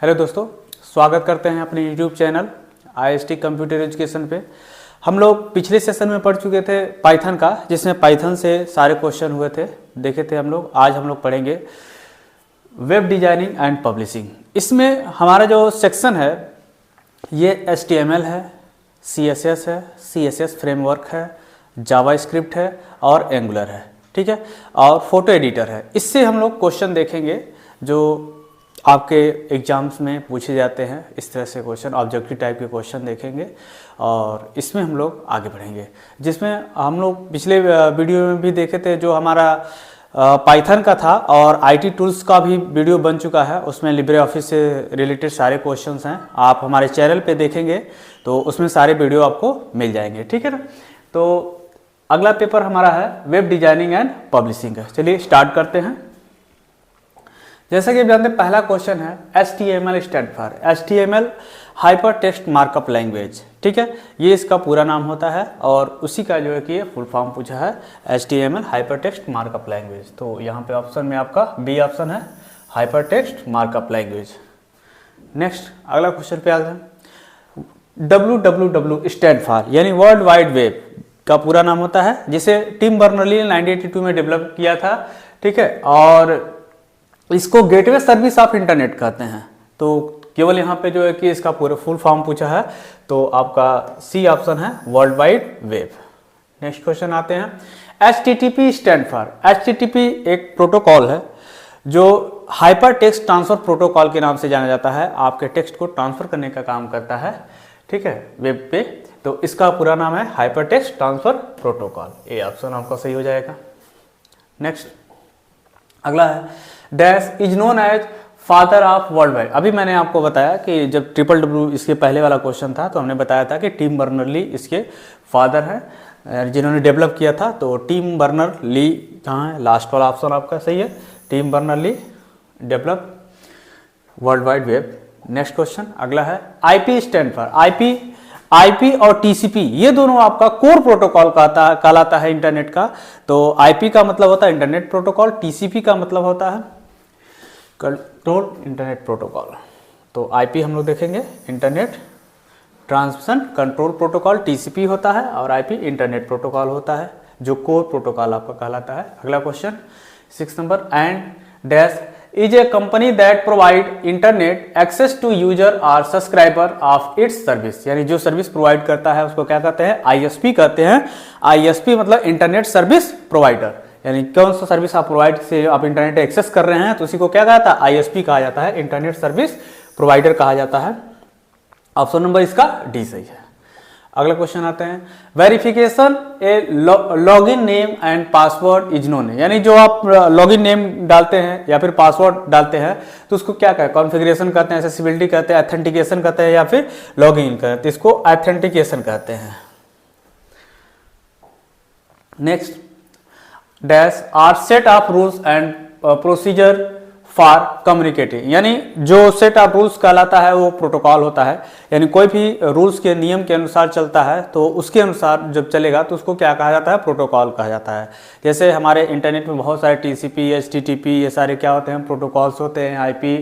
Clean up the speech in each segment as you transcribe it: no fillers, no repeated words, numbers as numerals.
Hello दोस्तों, स्वागत करते हैं अपने YouTube channel IST computer education पे। हम लोग पिछले सेशन में पढ़ चुके थे पाइथन का, जिसमें पाइथन से सारे क्वेश्चन हुए थे, देखे थे हम लोग। आज हम लोग पढ़ेंगे वेब डिजाइनिंग एंड पब्लिशिंग। इसमें हमारा जो सेक्शन है ये HTML है, CSS है, CSS फ्रेमवर्क है, जावास्क्रिप्ट है और एंगुलर है, ठीक है, और फोटो एडिटर है। इससे हम लोग क्वेश्चन देखेंगे जो आपके एग्जाम्स में पूछे जाते हैं। इस तरह से क्वेश्चन, ऑब्जेक्टिव टाइप के क्वेश्चन देखेंगे और इसमें हम लोग आगे बढ़ेंगे। जिसमें हम लोग पिछले वीडियो में भी देखे थे, जो हमारा पाइथन का था, और IT टूल्स का भी वीडियो बन चुका है। उसमें लिब्रे ऑफिस से रिलेटेड सारे क्वेश्चंस हैं। आप हमारे चैनल पे देखेंगे तो उसमें सारे वीडियो आपको मिल जाएंगे, ठीक है ना। तो अगला पेपर हमारा है वेब डिजाइनिंग एंड पब्लिशिंग है। चलिए स्टार्ट करते हैं। जैसा कि आप जानते हैं, पहला क्वेश्चन है HTML stand for HTML hyper text markup language, ठीक है, ये इसका पूरा नाम होता है। और उसी का जो है कि ये फुल फॉर्म पूछा है, HTML hyper text markup language. तो यहाँ पे ऑप्शन में आपका बी ऑप्शन है, hyper text markup language. Next अगला क्वेश्चन पे आते हैं। WWW स्टैंड फॉर यानी वर्ल्ड वाइड वेब का पूरा नाम होता है, जिसे टिम बर्नर्ली ने 1982 में डेवलप किया था, ठीक है। और इसको गेटवे सर्विस ऑफ इंटरनेट कहते हैं। तो केवल यहाँ पे जो है कि इसका पूरा फुल फॉर्म पूछा है, तो आपका सी ऑप्शन है, world wide web. Next question आते हैं। HTTP स्टैंड फॉर HTTP एक प्रोटोकॉल है जो हाइपर टेक्स्ट ट्रांसफर प्रोटोकॉल के नाम से जाना जाता है। आपके टेक्स्ट को ट्रांसफर करने का काम करता है, ठीक है, वेब पे। तो इसका पूरा नाम है hypertext transfer protocol. A option आपका सही हो जाएगा। नेक्स्ट अगला है dash is known as father of world wide. अभी मैंने आपको बताया कि जब WWW इसके पहले वाला क्वेश्चन था, तो हमने बताया था कि टिम बर्नर-ली इसके फादर हैं, जिन्होंने डेवलप किया था। तो टिम बर्नर-ली कहाँ है, लास्ट वाला ऑप्शन आपका सही है, Tim Berners Lee develop world wide web. Next question अगला है IP स्टैंड फॉर IP और TCP, ये दोनों आपका कोर प्रोटोकॉल कहलाता है इंटरनेट का। तो IP का मतलब होता है इंटरनेट प्रोटोकॉल, TCP का मतलब होता है कंट्रोल इंटरनेट प्रोटोकॉल। तो IP हम लोग देखेंगे internet transmission control protocol, TCP होता है, और IP इंटरनेट प्रोटोकॉल होता है, जो कोर प्रोटोकॉल आपका कहलाता है। अगला क्वेश्चन 6 नंबर। And dash is a company that provide internet access to user और सब्सक्राइबर ऑफ इट्स सर्विस। यानी जो सर्विस प्रोवाइड करता है उसको क्या कहते हैं, ISP कहते हैं। ISP मतलब इंटरनेट सर्विस प्रोवाइडर। यानी कौन सा सर्विस आप प्रोवाइड से आप इंटरनेट एक्सेस कर रहे हैं, तो उसी को क्या कहता है, ISP कहा जाता है, इंटरनेट सर्विस प्रोवाइडर कहा जाता है। ऑप्शन नंबर इसका डी सही है। अगला क्वेश्चन आते हैं। Verification A login name and password is known. यानी जो आप लॉगिन नेम डालते हैं या फिर पासवर्ड डालते हैं, तो उसको क्या कहते हैं, कॉन्फ़िगरेशन कहते हैं, एक्सेसिबिलिटी कहते हैं, ऑथेंटिकेशन कहते हैं, या फिर लॉगिन कहते हैं। इसको ऑथेंटिकेशन कहते हैं। Next dash are set of rules and procedure for communicating. यानी जो सेट ऑफ रूल्स कहलाता है वो प्रोटोकॉल होता है। यानी कोई भी रूल्स के नियम के अनुसार चलता है, तो उसके अनुसार जब चलेगा तो उसको क्या कहा जाता है, प्रोटोकॉल कहा जाता है। जैसे हमारे इंटरनेट में बहुत सारे TCP HTTP ये सारे क्या होते हैं, प्रोटोकॉल्स होते हैं। IP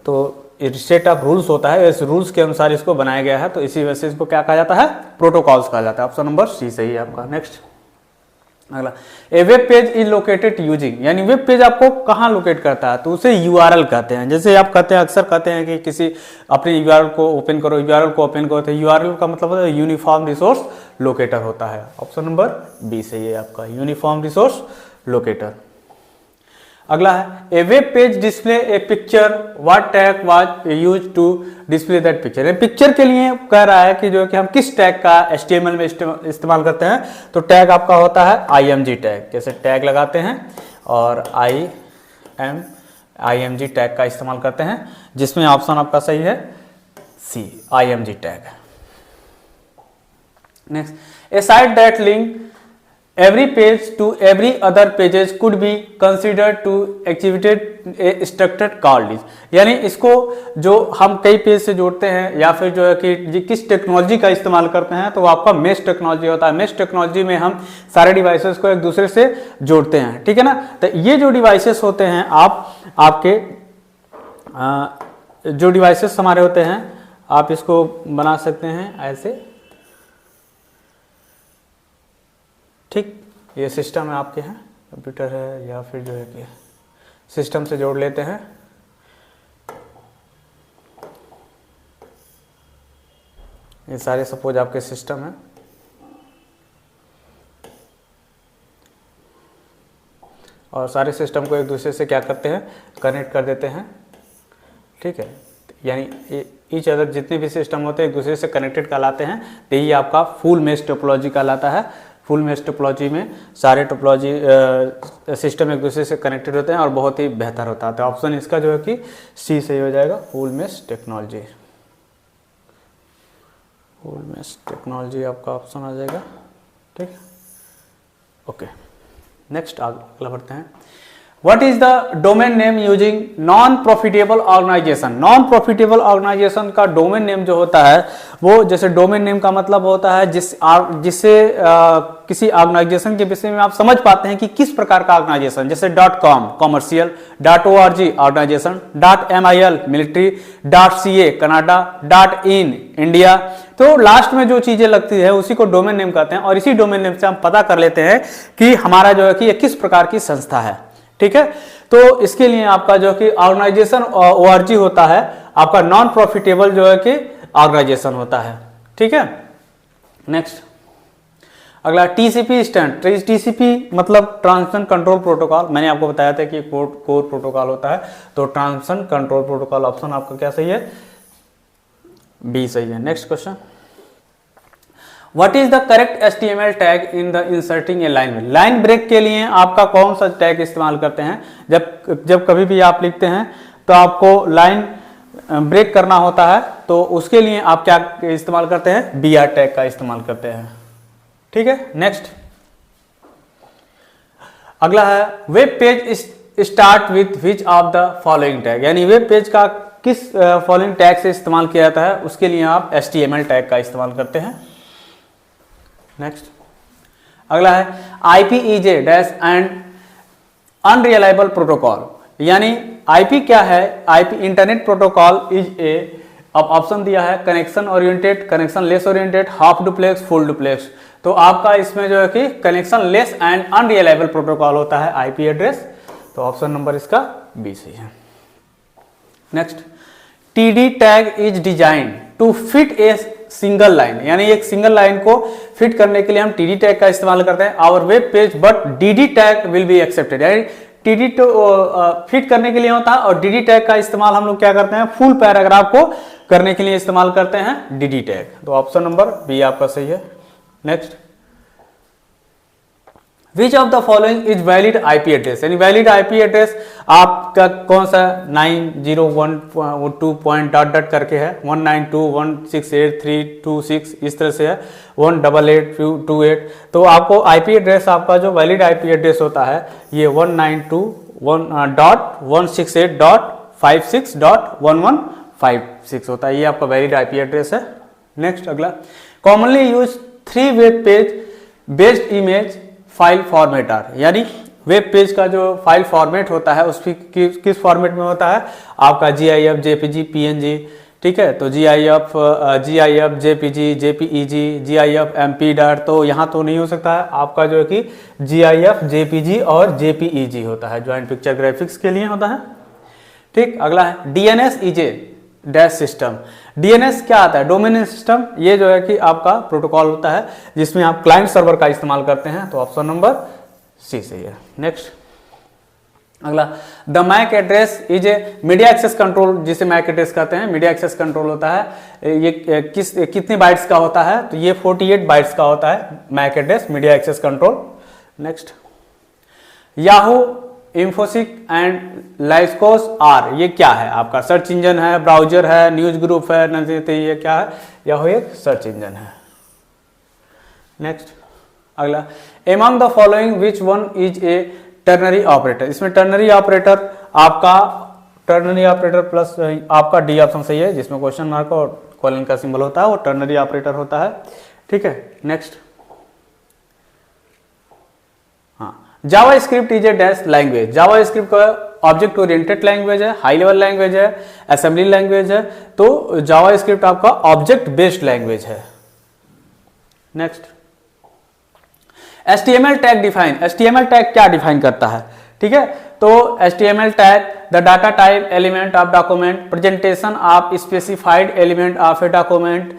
तो सेट ऑफ रूल्स होता है, इस रूल्स के अनुसार इसको बनाया गया है, तो इसी वजह से इसको क्या कहा जाता है, प्रोटोकॉल्स कहा जाता है। ऑप्शन नंबर सी सही है आपका। नेक्स्ट अगला a web page is located using. यानी वेब पेज आपको कहाँ लोकेट करता है, तो उसे URL कहते हैं। जैसे आप कहते हैं, अक्सर कहते हैं कि किसी अपने URL को ओपन करो, URL को ओपन करो, तो URL का मतलब होता है यूनिफॉर्म रिसोर्स लोकेटर होता है। ऑप्शन नंबर बी सही है आपका, यूनिफॉर्म रिसोर्स लोकेटर। अगला है a web page display a picture, what tag was used to display that picture. Picture के लिए कह रहा है कि जो कि हम किस टैग का HTML में इस्तेमाल करते हैं, तो टैग आपका होता है IMG टैग। जैसे टैग लगाते हैं और IMG टैग का इस्तेमाल करते हैं, जिसमें ऑप्शन आपका सही है सी, IMG tag. Next A site that link every page to every other pages could be considered to exhibit a structure called is। यानी इसको जो हम कई पेज से जोड़ते हैं या फिर जो है कि किस टेक्नोलॉजी का इस्तेमाल करते हैं, तो वो आपका मेश टेक्नोलॉजी होता है। मेश टेक्नोलॉजी में हम सारे डिवाइसेस को एक दूसरे से जोड़ते हैं, ठीक है ना। तो ये जो डिवाइसेस होते हैं आपके जो डिवाइसेस हमारे होते हैं आप इसको बना सकते हैं ऐसे, ठीक। ये सिस्टम है आपके हैं, कंप्यूटर है या फिर जो है कि सिस्टम से जोड़ लेते हैं। ये सारे सपोज आपके सिस्टम है, और सारे सिस्टम को एक दूसरे से क्या करते हैं, कनेक्ट कर देते हैं, ठीक है। यानी ईच अदर जितने भी सिस्टम होते हैं एक दूसरे से कनेक्टेड कहलाते हैं, तो यही आपका फुल मेश टोपोलॉजी कहलाता है। फुल मेश टोपोलॉजी में सारे टोपोलॉजी सिस्टम एक दूसरे से कनेक्टेड होते हैं और बहुत ही बेहतर होता है। तो ऑप्शन इसका जो है कि सी सही हो जाएगा, full mesh technology. Full mesh technology आपका ऑप्शन आ जाएगा, ठीक। ओके, नेक्स्ट अगला बढ़ते हैं। What is the domain name using non profitable organization? Non profitable organisation का डोमेन नेम जो होता है वो, जैसे डोमेन नेम का मतलब होता है जिससे किसी ऑर्गेनाइजेशन के विषय में आप समझ पाते हैं कि किस प्रकार का ऑर्गेनाइजेशन, जैसे .com commercial, .org organisation, .mil military, .ca Canada, .in India. तो लास्ट में जो चीजें लगती है उसी को डोमेन नेम कहते हैं, और इसी डोमेन नेम से हम पता कर लेते हैं कि हमारा जो है कि ये किस प्रकार की संस्था है, ठीक है। तो इसके लिए आपका जो कि ऑर्गेनाइजेशन ORG होता है, आपका नॉन प्रॉफिटेबल जो है कि ऑर्गेनाइजेशन होता है, ठीक है। नेक्स्ट अगला TCP स्टैंड। TCP मतलब ट्रांसमिशन कंट्रोल प्रोटोकॉल। मैंने आपको बताया था कि कोर प्रोटोकॉल होता है, तो ट्रांसमिशन कंट्रोल प्रोटोकॉल ऑप्शन आपका क्या सही है, बी सही है। Next question, What is the correct HTML tag in the inserting a line? Line break के लिए आपका कौन सा टैग इस्तेमाल करते हैं? जब कभी भी आप लिखते हैं तो आपको लाइन ब्रेक करना होता है, तो उसके लिए आप क्या इस्तेमाल करते हैं, BR टैग का इस्तेमाल करते हैं, ठीक है। नेक्स्ट अगला है, web page start with which of the following tag. यानी वेब पेज का किस फॉलोइंग टैग से इस्तेमाल किया जाता है, उसके लिए आप HTML टैग का इस्तेमाल करते हैं। नेक्स्ट अगला है, IPEJ dash and unreliable protocol. यानी IP क्या है, IP internet protocol is a, अब ऑप्शन दिया है connection oriented, connectionless oriented, half duplex, full duplex. तो आपका इसमें जो है कि connectionless and unreliable protocol होता है IP एड्रेस, तो ऑप्शन नंबर इसका बी सही है। Next, TD tag is design to fit a single line. यानी एक सिंगल लाइन को फिट करने के लिए हम TD टैग का इस्तेमाल करते हैं। Our web page but DD tag will be accepted. यानी TD तो फिट करने के लिए होता है, और DD टैग का इस्तेमाल हम लोग क्या करते हैं, फुल पैराग्राफ को करने के लिए इस्तेमाल करते हैं DD टैग। तो ऑप्शन नंबर बी आपका सही है। Next, which of the following is valid IP address. यानी वैलिड IP एड्रेस आपका कौन सा, 9012 पॉइंट डॉट डॉट करके है, 192.168.326 इस तरह से है, 188.28। तो आपको IP एड्रेस, आपका जो वैलिड IP एड्रेस होता है ये 192.168.56.1156 होता है, ये आपका वैलिड IP एड्रेस है। नेक्स्ट अगला, commonly use 3 web page based image file formatter. यानी वेब पेज का जो फाइल फॉर्मेट होता है उसकी किस फॉर्मेट में होता है, आपका GIF, JPG, PNG, ठीक है। तो GIF, JPG, JPEG, GIF, MP.DOT। तो यहाँ तो नहीं हो सकता है, आपका जो है कि GIF, JPG और JPEG होता है, ज्वाइंट पिक्चर ग्राफिक्स के लिए होता है, ठीक। अगला है, DNS is a dash system. DNS क्या आता है, डोमेन नेम सिस्टम। ये जो है कि आपका प्रोटोकॉल होता है जिसमें आप क्लाइंट सर्वर का इस्तेमाल करते हैं, तो ऑप्शन नंबर सी सही है। नेक्स्ट अगला, the MAC address is a media access control, जिसे मैक एड्रेस कहते हैं, मीडिया एक्सेस कंट्रोल होता है। ये कितने बाइट्स का होता है, तो ये 48 बाइट्स का होता है MAC address, media access control. Next, Yahoo, Infosys and Lycos are, ये क्या है, आपका सर्च इंजन है, ब्राउजर है, न्यूज ग्रुप है, ये क्या है, याहू एक सर्च इंजन है। नेक्स्ट अगला, among the following which one is a ternary operator. इसमें टर्नरी ऑपरेटर, आपका टर्नरी ऑपरेटर प्लस आपका डी ऑप्शन सही है, जिसमें क्वेश्चन मार्क और कॉलन का सिंबल होता है, वो टर्नरी ऑपरेटर होता है, ठीक है। नेक्स्ट, हाँ, Java script is a dash language. Java script का ऑब्जेक्ट ओरिएंटेड लैंग्वेज है, हाई लेवल लैंग्वेज है, असेंबली लैंग्वेज है, तो जावास्क्रिप्ट आपका ऑब्जेक्ट बेस्ड लैंग्वेज है। Next, HTML tag define. HTML tag क्या डिफाइन करता है? ठीक है, तो HTML tag the data type element of document, presentation of specified element of a document,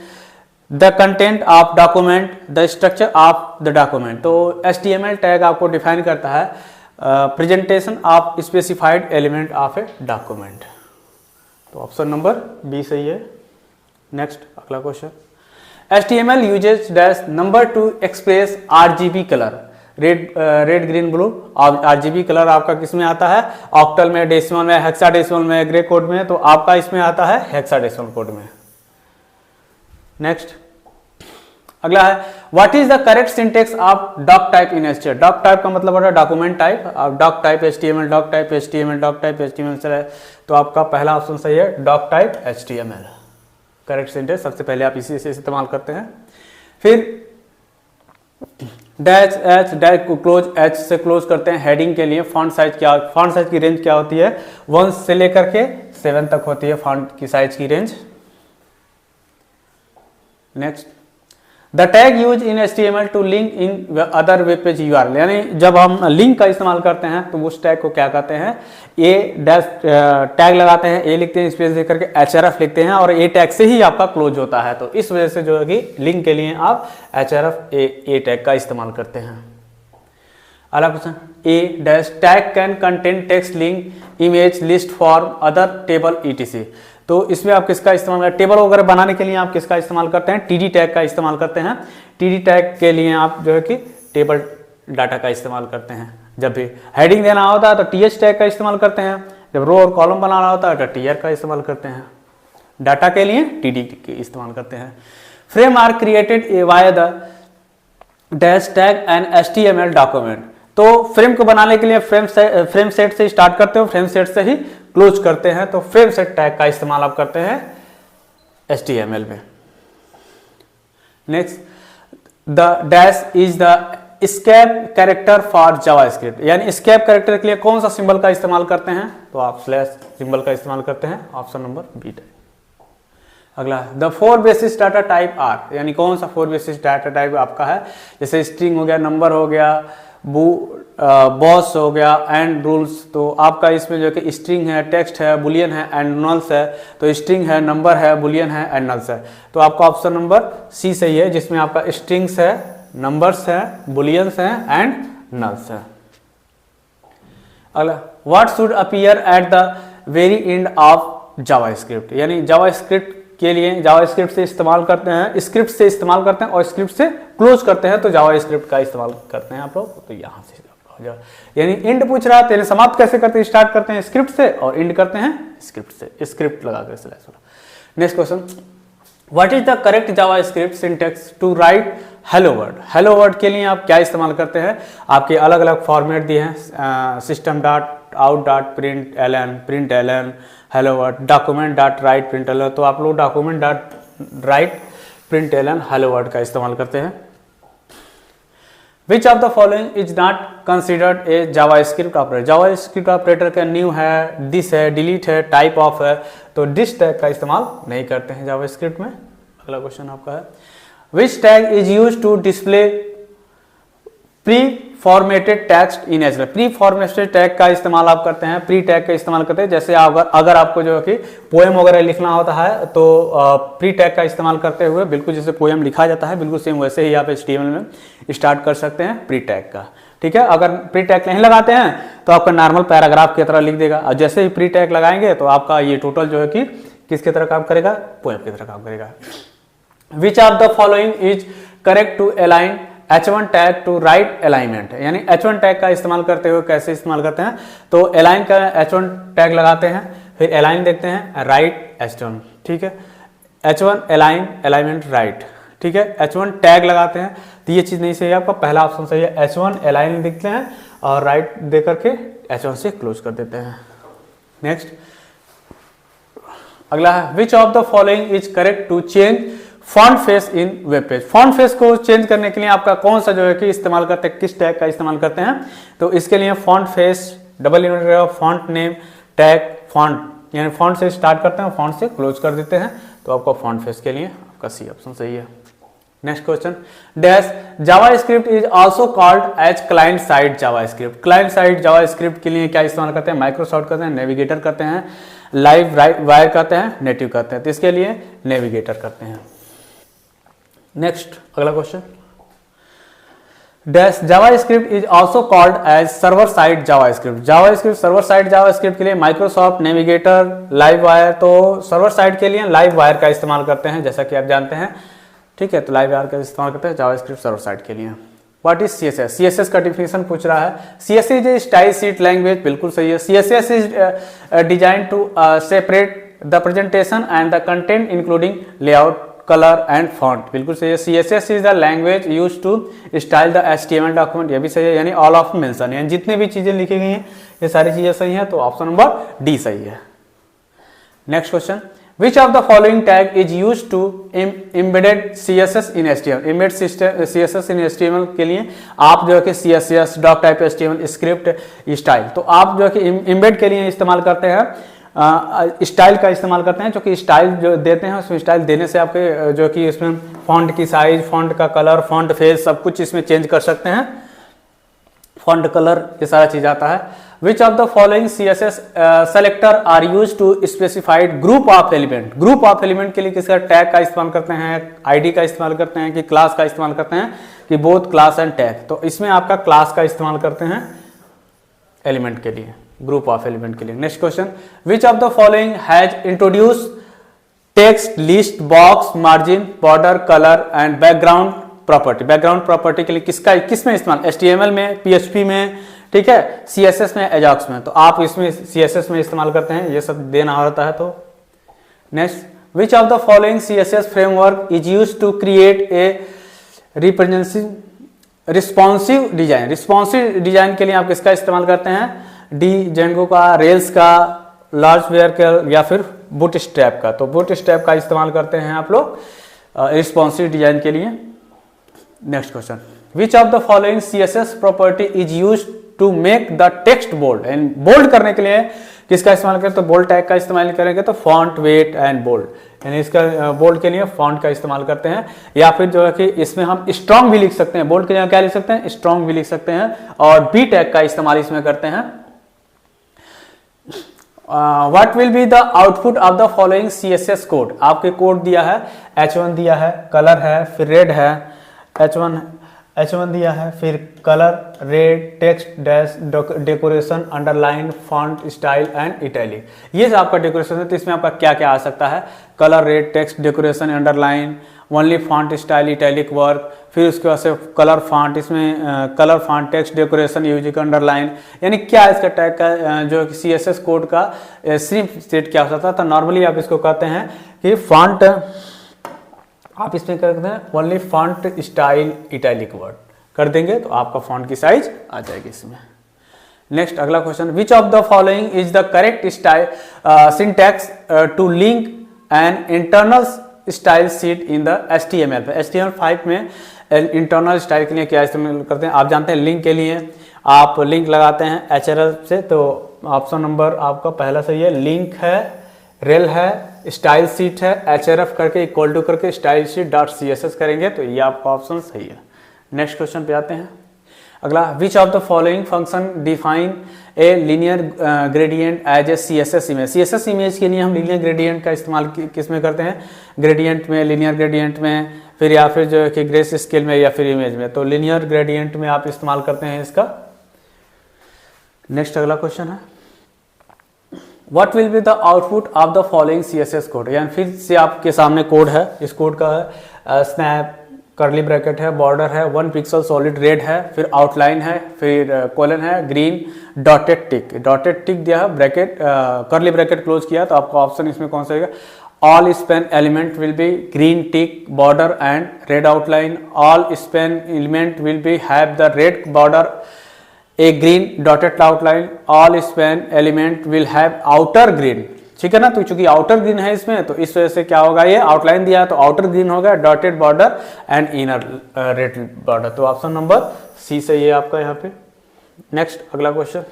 the content of document, the structure of the document. तो HTML tag आपको define करता है presentation of specified element of a document. तो option number B सही है। Next, अगला question, HTML uses dash number to express RGB colour, red green blue. RGB colour आपका किस में आता है? ऑक्टल में, डेसिमल में, हेक्साडेसिमल में, ग्रे कोड में, तो आपका इसमें आता है हेक्साडेसिमल कोड में। नेक्स्ट, अगला है what is the correct syntax of doctype in HTML। Doctype का मतलब होता है document type. Doc type HTML, doc type HTML, doc type HTML, तो आपका पहला ऑप्शन सही है, doc type HTML correct syntax. सबसे पहले आप इसी से इस्तेमाल करते हैं। फिर डैश एच, डैश को क्लोज एच से क्लोज करते हैं हेडिंग के लिए। फॉन्ट साइज क्या, फॉन्ट साइज की रेंज क्या होती है? 1 से लेकर के 7 तक होती है फॉन्ट की साइज की range. Next, the tag use in HTML to link in other web page URL, यानी जब हम लिंक का इस्तेमाल करते हैं तो उस टैग को क्या कहते हैं? ए डैश टैग लगाते हैं, ए लिखते हैं, स्पेस देकर के HRF लिखते हैं, और ए टैग से ही आपका क्लोज होता है। तो इस वजह से जो है कि लिंक के लिए आप HRF ए टैग का इस्तेमाल करते हैं। अगला question, A dash tag can contain text, link, image, list, form, other, table, etc। तो इसमें आप किसका इस्तेमाल करते हैं? टेबल वगैरह बनाने के लिए आप किसका इस्तेमाल करते हैं? TD टैग का इस्तेमाल करते हैं। TD टैग के लिए आप जो है कि टेबल डाटा का इस्तेमाल करते हैं। जब भी हेडिंग देना होता है तो TH टैग का इस्तेमाल करते हैं। जब रो और कॉलम बनाना होता है तो TR का इस्तेमाल करते हैं। डाटा के लिए TD के इस्तेमाल करते हैं। Frame are created via the dash tag and HTML document. तो फ्रेम को बनाने के लिए फ्रेम सेट से स्टार्ट करते हो, फ्रेम सेट से ही क्लोज करते हैं। तो फ्रेम सेट टैग का इस्तेमाल आप करते हैं HTML में। Next, the dash is the escape character for JavaScript, यानी एस्केप कैरेक्टर के लिए कौन सा सिंबल का इस्तेमाल करते हैं? तो आप स्लैश सिंबल का इस्तेमाल करते हैं। Option number B. अगला, the 4 basis data type are, यानी कौन सा 4 बेसिस डाटा टाइप आपका है? जैसे स्ट्रिंग हो गया, नंबर हो गया, बॉस हो गया, एंड रूल्स। तो आपका इसमें जो कि स्ट्रिंग है, टेक्स्ट है, बुलियन है, एंड नल्स है। तो स्ट्रिंग है, नंबर है, बुलियन है, एंड नल्स है। तो आपका ऑप्शन नंबर सी सही है, जिसमें आपका स्ट्रिंग्स है, नंबर्स है, बुलियंस है, एंड नल्स है। अगला, what should appear at the very end of JavaScript, यानी जावास्क्रिप्ट के लिए जावास्क्रिप्ट से इस्तेमाल करते हैं, स्क्रिप्ट से इस्तेमाल करते हैं और स्क्रिप्ट से क्लोज करते हैं, तो जावास्क्रिप्ट का इस्तेमाल करते हैं आप लोग। तो यहाँ से यानी इंड पूछ रहा है, समाप्त कैसे करते हैं? स्टार्ट करते हैं स्क्रिप्ट से और इंड करते हैं स्क्रिप्ट से, स्क्रिप्ट लगाकर slash. Next question, what is the correct JavaScript syntax to write hello world. Hello world के लिए आप क्या इस्तेमाल करते हैं? आपके अलग अलग फॉर्मेट दिए हैं, system dot out dot println, hello world, document dot write println. तो आप लोग document dot write println hello world का इस्तेमाल करते हैं। Which of the following is not considered a JavaScript operator. JavaScript operator का new है, this है, डिलीट है, टाइप ऑफ है। तो दिस टैग का इस्तेमाल नहीं करते हैं जावास्क्रिप्ट में। अगला क्वेश्चन आपका है, which tag is use to display pre formatted text in HTML। Pre formatted tag का इस्तेमाल आप करते हैं, प्री टैग का इस्तेमाल करते हैं। जैसे अगर आपको जो है कि पोएम वगैरह लिखना होता है तो प्री टैग का इस्तेमाल करते हुए बिल्कुल जैसे पोएम लिखा जाता है बिल्कुल सेम वैसे ही आप HTML में स्टार्ट कर सकते हैं प्री टैग का। ठीक है, अगर प्री टैग नहीं लगाते हैं तो आपका नॉर्मल पैराग्राफ की तरह लिख देगा, और जैसे ही प्री टैग लगाएंगे तो आपका ये टोटल जो है कि किसकी तरह काम करेगा? पोएम की तरह काम करेगा। Which of the following is correct to align H1 tag to right alignment, यानी H1 टैग का इस्तेमाल करते हुए कैसे इस्तेमाल करते हैं? तो अलाइन का H1 टैग लगाते हैं, फिर अलाइन देखते हैं राइट H1। ठीक है, H1 अलाइन, अलाइनमेंट राइट। ठीक है, H1 टैग लगाते हैं, तो ये चीज नहीं सही है, आपका पहला ऑप्शन सही है। H1 अलाइन देखते हैं और राइट दे करके H1 से क्लोज कर देते हैं। नेक्स्ट, अगला है, which of the following is correct to change font face in web page. Font face को चेंज करने के लिए आपका कौन सा जो है कि इस्तेमाल करते हैं, किस टैग का इस्तेमाल करते हैं? तो इसके लिए font face double inverted comma, font name, tag, font, यानी फॉन्ट से स्टार्ट करते हैं, फॉन्ट से क्लोज कर देते हैं, तो आपका फॉन्ट फेस के लिए आपका सी ऑप्शन सही है। Next question, dash JavaScript is also called as client side JavaScript. Client side JavaScript के लिए क्या इस्तेमाल करते हैं? माइक्रोसॉफ्ट करते हैं, नेविगेटर करते हैं, लाइव वायर करते हैं, नेटिव करते हैं, तो इसके लिए नेविगेटर करते हैं। नेक्स्ट अगला question, dash JavaScript is also called as server side JavaScript. JavaScript server side JavaScript के लिए माइक्रोसॉफ्ट, नेविगेटर, लाइव वायर, तो सर्वर साइड के लिए लाइव वायर का इस्तेमाल करते हैं, जैसा कि आप जानते हैं, ठीक है, तो लाइव वायर का इस्तेमाल करते हैं जावास्क्रिप्ट सर्वर साइड के लिए। What is CSS? सीएसएस का डिफिनेशन पूछ रहा है। CSS is style sheet language, बिल्कुल सही है। CSS is design to separate the presentation and the content including layout, colour and font, बिल्कुल सही है। CSS is the language use to style the HTML document, ये भी सही है, यानी ऑल ऑफ मेंशन, यानी जितने भी चीजें लिखी गई हैं ये सारी चीजें सही हैं, तो ऑप्शन नंबर डी सही है। Next question, which of the following tag is use to embedded CSS in HTML। Embed CSS in HTML के लिए आप जो है कि CSS, doc type HTML, script, style, तो आप जो है कि एम्बेड के लिए इस्तेमाल करते हैं स्टाइल का इस्तेमाल करते हैं, जो कि स्टाइल जो देते हैं उसमें स्टाइल देने से आपके जो कि इसमें फॉन्ट की साइज, फॉन्ट का कलर, फॉन्ट फेस सब कुछ इसमें चेंज कर सकते हैं, फॉन्ट कलर, ये सारा चीज आता है। Which of the following CSS selector are use to specified group of element. Group of element के लिए किसका टैग का इस्तेमाल करते हैं, ID का इस्तेमाल करते हैं, कि क्लास का इस्तेमाल करते हैं, कि बोथ क्लास एंड टैग, तो इसमें आपका क्लास का इस्तेमाल करते हैं एलिमेंट के लिए, ग्रुप ऑफ एलिमेंट के लिए। Next question, which of the following has introduce text, list, box, margin, border, colour and background property. Background property के लिए किसमें इस्तेमाल? HTML में, PHP में, ठीक है, CSS में, एजाक्स में, तो आप इसमें CSS में इस्तेमाल करते हैं, ये सब देना होता है। तो next, which of the following CSS framework is use to create a responsive design. Responsive design के लिए आप किसका इस्तेमाल करते हैं? जेंगो का, रेल्स का, लार्जवेयर का, या फिर बूटस्ट्रैप का, तो बूटस्ट्रैप का इस्तेमाल करते हैं आप लोग रिस्पॉन्सिव डिजाइन के लिए। Next question, which of the following CSS property is use to make the text bold. And bold करने के लिए किसका इस्तेमाल करें? तो बोल्ड टैग का इस्तेमाल करेंगे, तो फॉन्ट, वेट एंड बोल्ड, यानी इसका बोल्ड के लिए फॉन्ट का इस्तेमाल करते हैं। या फिर जो है कि इसमें हम स्ट्रॉन्ग भी लिख सकते हैं, बोल्ड के लिए क्या लिख सकते हैं? स्ट्रॉन्ग भी लिख सकते हैं, और बी टैग का इस्तेमाल इसमें करते हैं। What will be the output of the following CSS code. आपके कोड दिया है, H1 दिया है, कलर है, फिर रेड है, H1 दिया है, फिर colour, red, text, dash, decoration, underline, font, style and italic, ये आपका डेकोरेशन है। तो इसमें आपका क्या क्या आ सकता है? Colour, red, text, decoration, underline, only font, style, italic, work, फिर उसके बाद से कलर फॉन्ट, इसमें कलर फॉन्ट, टेक्स्ट, डेकोरेशन, यूजिक, अंडरलाइन, यानी क्या इसका टैग का जो CSS कोड का सिर्फ सेट क्या हो सकता है? तो नॉर्मली आप इसको कहते हैं कि फॉन्ट, आप इसमें कर देते हैं only font, style, italic, word कर देंगे, तो आपका फॉन्ट की साइज आ जाएगी इसमें। नेक्स्ट अगला question, which of the following is the correct style syntax to link an internal style sheet in the HTML। HTML5 में इंटरनल स्टाइल के लिए क्या इस्तेमाल करते हैं? आप जानते हैं लिंक के लिए आप लिंक लगाते हैं HRF से, तो ऑप्शन नंबर आपका पहला सही है, लिंक है, रेल है, स्टाइल शीट है, HRF करके इक्वल टू करके स्टाइल शीट डॉट CSS करेंगे, तो ये आपका ऑप्शन सही है। नेक्स्ट क्वेश्चन पे आते हैं। अगला, which of the following function define a linear gradient as a CSS image. CSS image के लिए हम लीनियर ग्रेडियंट का इस्तेमाल किस में करते हैं? ग्रेडियंट में, लीनियर ग्रेडियंट में, फिर या फिर जो है कि ग्रेस स्केल में, या फिर इमेज में, तो लीनियर ग्रेडियंट में आप इस्तेमाल करते हैं इसका। नेक्स्ट अगला क्वेश्चन है, what will be the output of the following CSS code. यानी फिर से आपके सामने कोड है, इस कोड का है स्नैप, कर्ली ब्रैकेट है, बॉर्डर है, 1 पिक्सल सॉलिड रेड है, फिर आउटलाइन है, फिर कॉलन है, ग्रीन, डॉटेड टिक दिया है, ब्रैकेट कर्ली ब्रैकेट क्लोज किया, तो आपका ऑप्शन इसमें कौन सा होगा? All Spain element will be green tick, border and red outline. All Spain element will be have the red border, A green dotted outline. All Spain element will have outer green, ठीक है ना, तो चूंकि outer green है इसमें, तो इस वजह से क्या होगा, ये आउटलाइन दिया है तो आउटर ग्रीन होगा, dotted border and inner red border, तो ऑप्शन नंबर सी सही है आपका यहाँ पे। नेक्स्ट अगला question,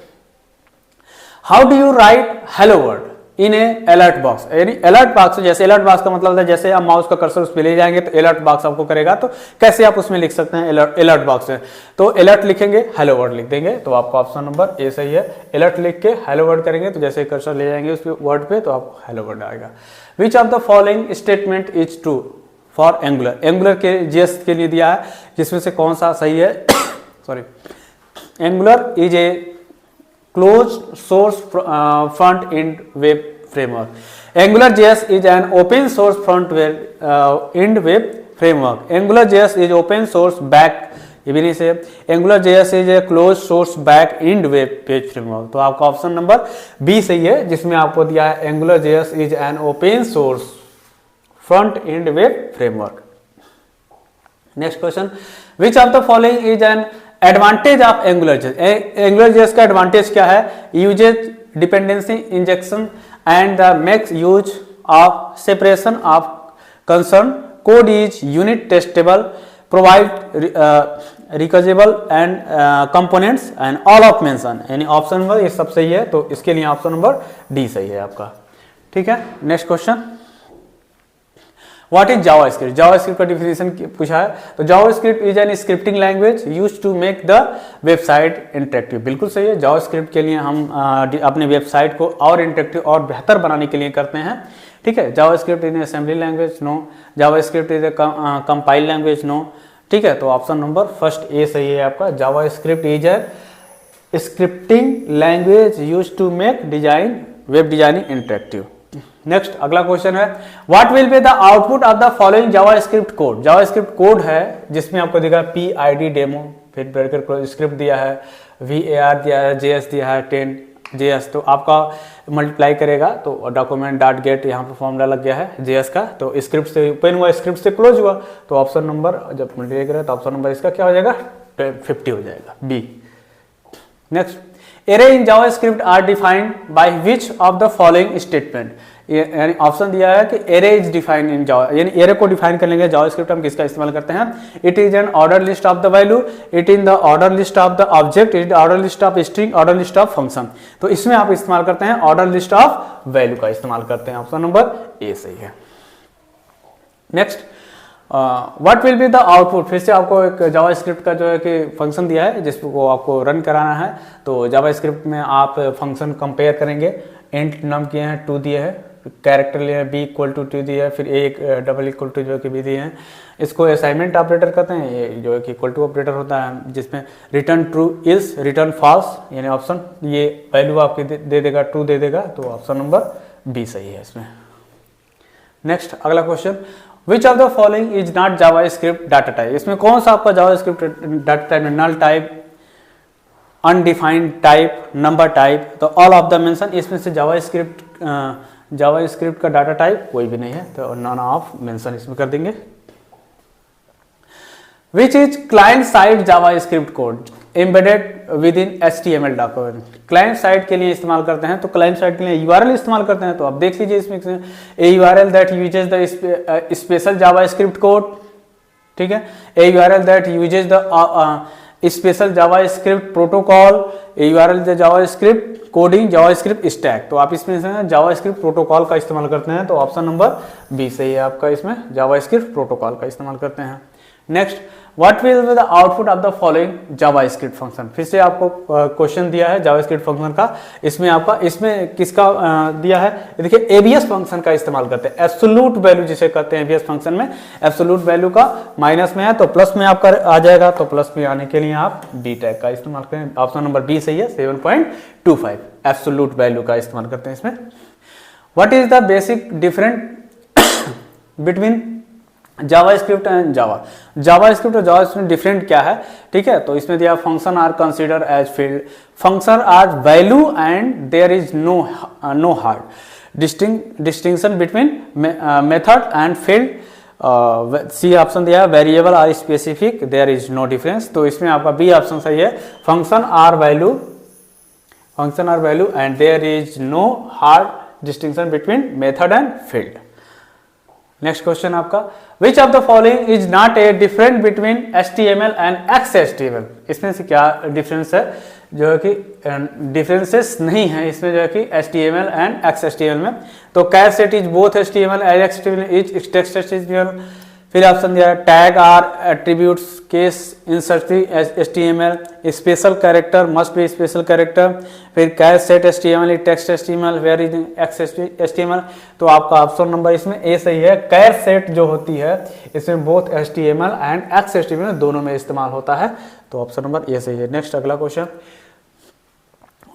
how do you right hello word in A alert box, यानी अलर्ट बॉक्स, जैसे अलर्ट बॉक्स का मतलब है जैसे आप माउस का कर्सर उस पर ले जाएंगे तो अलर्ट बॉक्स आपको करेगा, तो कैसे आप उसमें लिख सकते हैं अलर्ट बॉक्स में, तो अलर्ट लिखेंगे हेलो वर्ड लिख देंगे, तो आपका ऑप्शन नंबर ए सही है। अलर्ट लिख के हेलो वर्ड करेंगे तो जैसे कर्सर ले जाएंगे उस वर्ड पे तो आपको हेलो वर्ड आएगा। विच of the following statement is true for angular, angular के जीएस के लिए दिया है, जिसमें से कौन सा सही है sorry, angular is a closed source front end web framework. AngularJS is an open source front end web framework. AngularJS is open source back, ये भी नहीं से, AngularJS is a closed source back end web page framework। तो आपका option number B सही है, जिसमें आपको दिया है AngularJS is an open source front end web framework। Next question, which of the following is an advantage of AngularJS, AngularJS का advantage क्या है, uses dependency injection and the makes use of separation of concern, code is unit testable, provide reusable and components and all of mention, यानी option number ये सब सही है, तो इसके लिए ऑप्शन नंबर डी सही है आपका। ठीक है, next question, what is JavaScript, JavaScript का डिफिनेशन पूछा है, तो JavaScript is an scripting language used to make the website interactive, बिल्कुल सही है। जावास्क्रिप्ट के लिए हम अपने वेबसाइट को और इंटरेक्टिव और बेहतर बनाने के लिए करते हैं। ठीक है, JavaScript is assembly language, no. JavaScript is compile language, no. ठीक है, तो ऑप्शन नंबर फर्स्ट ए सही है आपका, JavaScript is a scripting language used to make design web designing interactive. Next अगला क्वेश्चन है, what will be the output of the following JavaScript code, JavaScript code है जिसमें आपको दिखा PID डेमो, फिर ब्रैकेट स्क्रिप्ट दिया है, VAR दिया है, JS दिया है 10 JS, तो आपका मल्टीप्लाई करेगा तो डॉक्यूमेंट डॉट गेट यहाँ पे फॉर्मूला लग गया है JS का, तो स्क्रिप्ट से ओपन हुआ, स्क्रिप्ट से क्लोज हुआ, तो ऑप्शन नंबर जब मल्टीप्लाई करेगा तो ऑप्शन नंबर इसका क्या हो जाएगा 50 हो जाएगा, B. Next, array in JavaScript are defined by which of the following statement, यानी ऑप्शन दिया है कि array is defined in Java, यानी एरे को डिफाइन करने के जावास्क्रिप्ट हम किसका इस्तेमाल करते हैं, it is an order list of the value, it in the order list of the object, it order list of string, order list of function, तो इसमें आप इस्तेमाल करते हैं ऑर्डर लिस्ट ऑफ वैल्यू का इस्तेमाल करते हैं, ऑप्शन नंबर ए सही है। Next, what will be the output, फिर से आपको एक जावास्क्रिप्ट का जो है कि फंक्शन दिया है जिसको आपको रन कराना है, तो जावास्क्रिप्ट में आप फंक्शन कंपेयर करेंगे, इंट नाम किए हैं 2 दिए हैं, कैरेक्टर लिए हैं b इक्वल टू 2 दिया है, फिर a डबल इक्वल टू जो कि b दिए हैं, इसको असाइनमेंट ऑपरेटर कहते हैं, ये जो है कि इक्वल टू ऑपरेटर होता है जिसमें return true is return false, यानी ऑप्शन ये वैल्यू आपकी दे देगा, ट्रू दे देगा, तो ऑप्शन नंबर बी सही है इसमें। नेक्स्ट अगला question, which of the following is not JavaScript data type, इसमें कौन सा आपका जावास्क्रिप्ट डाटा टाइप में, null type, undefined type, number type, तो ऑल ऑफ द मेंशन, इसमें से जावास्क्रिप्ट का डाटा टाइप कोई भी नहीं है, तो नॉन ऑफ मेंशन इसमें कर देंगे। Which is client side JavaScript code embedded with in HTML document, client side के लिए इस्तेमाल करते हैं, तो क्लाइंट साइड के लिए URL इस्तेमाल करते हैं, तो आप देख लीजिए इसमें ए URL that uses the special JavaScript code, ठीक है, ए URL that uses the special JavaScript protocol, A URL the JavaScript coding JavaScript stack, तो आप इसमें से जावास्क्रिप्ट प्रोटोकॉल का इस्तेमाल करते हैं, तो ऑप्शन नंबर बी सही है आपका, इसमें जावास्क्रिप्ट प्रोटोकॉल का इस्तेमाल करते हैं। Next, what will be the output of the following JavaScript function, फिर से आपको क्वेश्चन दिया है जावास्क्रिप्ट फंक्शन का, इसमें आपका इसमें किसका दिया है, देखिए एबीएस फंक्शन का इस्तेमाल करते हैं, एब्सोल्यूट वैल्यू जिसे कहते हैं एबीएस फंक्शन में, एब्सोल्यूट वैल्यू का माइनस में है तो प्लस में आपका आ जाएगा, तो प्लस में आने के लिए आप बी टैग का इस्तेमाल करें, ऑप्शन नंबर बी सही है, 7.25 एब्सोल्यूट वैल्यू का इस्तेमाल करते हैं इसमें। What is the basic different between JavaScript and Java, JavaScript और जावास्क्रिप्ट डिफरेंट क्या है, ठीक है, तो इसमें दिया function are consider as field, function are value and there is no hard distinction between method and field, C option दिया है variable are specific there is no difference, तो इसमें आपका बी ऑप्शन सही है, function are value and there is no hard distinction between method and field. Next question आपका, which of the following is not a different between HTML and XHTML। इसमें से क्या difference है, जो है कि डिफरेंसेस नहीं है इसमें जो है कि HTML एंड XHTML में। तो char set is both HTML and XHTML is text HTML। फिर ऑप्शन दिया tag are attributes case inserting HTML, special character must be special character. फिर char set HTML is text HTML, where is XHTML। तो आपका option number इसमें ए सही है। कैर set जो होती है इसमें बोथ HTML एंड XHTML दोनों में इस्तेमाल होता है, तो ऑप्शन नंबर ए सही है। नेक्स्ट अगला question,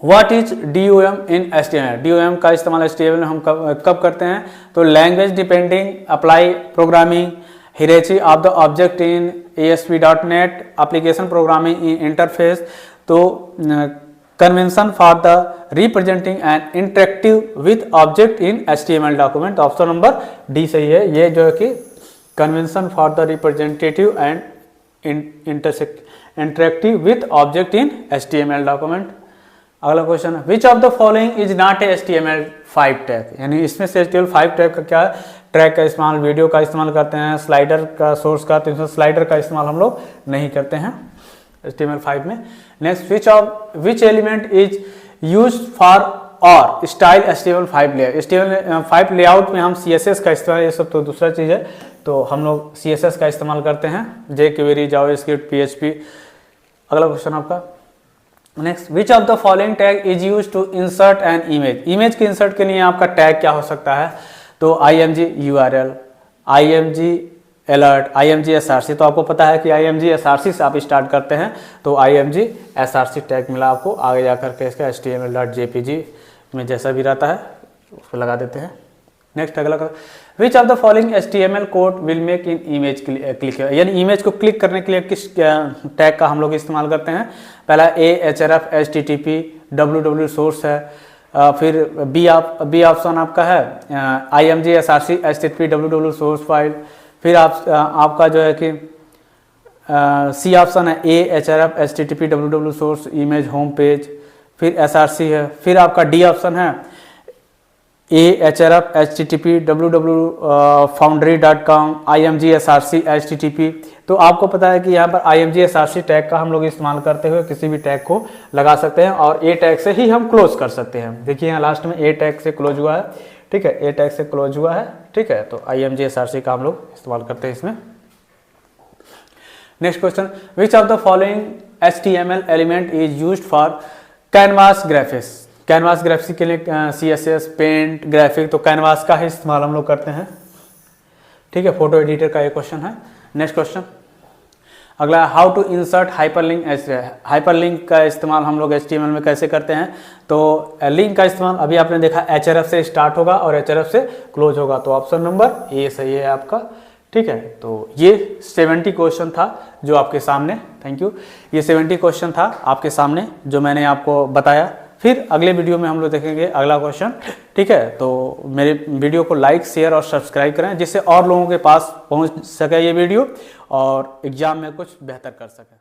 what is DOM in HTML। DOM का इस्तेमाल HTML में हम कब करते हैं, तो language depending apply programming, hierarchy of the object in ASP.NET, application programming in interface। तो convention for the representing and interactive with object in HTML document, option number D सही है। ये जो है कि convention for the representative and interactive with object in HTML document। अगला question, which of the following is not A HTML5 tag. यानी इसमें से HTML5 टैग का क्या ट्रैग का इस्तेमाल, वीडियो का इस्तेमाल करते हैं, स्लाइडर का सोर्स का, तो इसमें स्लाइडर का इस्तेमाल हम लोग नहीं करते हैं HTML5 में। Next, which element is use for और style HTML5 layout. HTML5 layout में हम CSS का इस्तेमाल, ये सब तो दूसरा चीज़ है, तो हम लोग CSS का इस्तेमाल करते हैं, jQuery, जावास्क्रिप्ट, PHP। अगला क्वेश्चन आपका, next, which of the following tag is use to insert an image. Image के इंसर्ट के लिए आपका टैग क्या हो सकता है, तो IMG URL, IMG alert, IMG SRC। तो आपको पता है कि IMG SRC से आप स्टार्ट करते हैं, तो IMG SRC टैग मिला आपको। आगे जाकर के इसका HTML.jpg में जैसा भी रहता है उसको लगा देते हैं। नेक्स्ट अगला, which of the following HTML code will make in image click. यानी इमेज को क्लिक करने के लिए किस टैग का हम लोग इस्तेमाल करते हैं। पहला href HTTP www सोर्स है, फिर बी ऑप्शन आपका है IMG SRC HTTP www source file. फिर आपका जो है कि सी ऑप्शन है href HTTP www source image home page. फिर SRC है। फिर आपका डी ऑप्शन है href HTTP www foundry.com IMG SRC HTTP। तो आपको पता है कि यहाँ पर IMG SRC टैग का हम लोग इस्तेमाल करते हुए किसी भी टैग को लगा सकते हैं, और ए टैग से ही हम क्लोज कर सकते हैं। देखिए यहाँ लास्ट में ए टैग से क्लोज हुआ है, ठीक है, ए टैग से क्लोज हुआ है, ठीक है, तो IMG SRC का हम लोग इस्तेमाल करते हैं इसमें। Next question, which of the following HTML element is used for canvas graphics. Canvas graphics के लिए CSS, पेंट, ग्राफिक, तो कैनवास का ही इस्तेमाल हम लोग करते हैं, ठीक है, फोटो एडिटर का ये क्वेश्चन है। नेक्स्ट क्वेश्चन अगला, how to insert hyperlink. Hyperlink का इस्तेमाल हम लोग HTML में कैसे करते हैं, तो लिंक का इस्तेमाल अभी आपने देखा href से स्टार्ट होगा और href से क्लोज होगा, तो ऑप्शन नंबर ए सही है आपका, ठीक है। तो ये 70 क्वेश्चन था जो आपके सामने, थैंक यू, ये 70 क्वेश्चन था आपके सामने जो मैंने आपको बताया। फिर अगले वीडियो में हम लोग देखेंगे अगला क्वेश्चन, ठीक है। तो मेरे वीडियो को लाइक, शेयर और सब्सक्राइब करें, जिससे और लोगों के पास पहुंच सके ये वीडियो और एग्जाम में कुछ बेहतर कर सकें।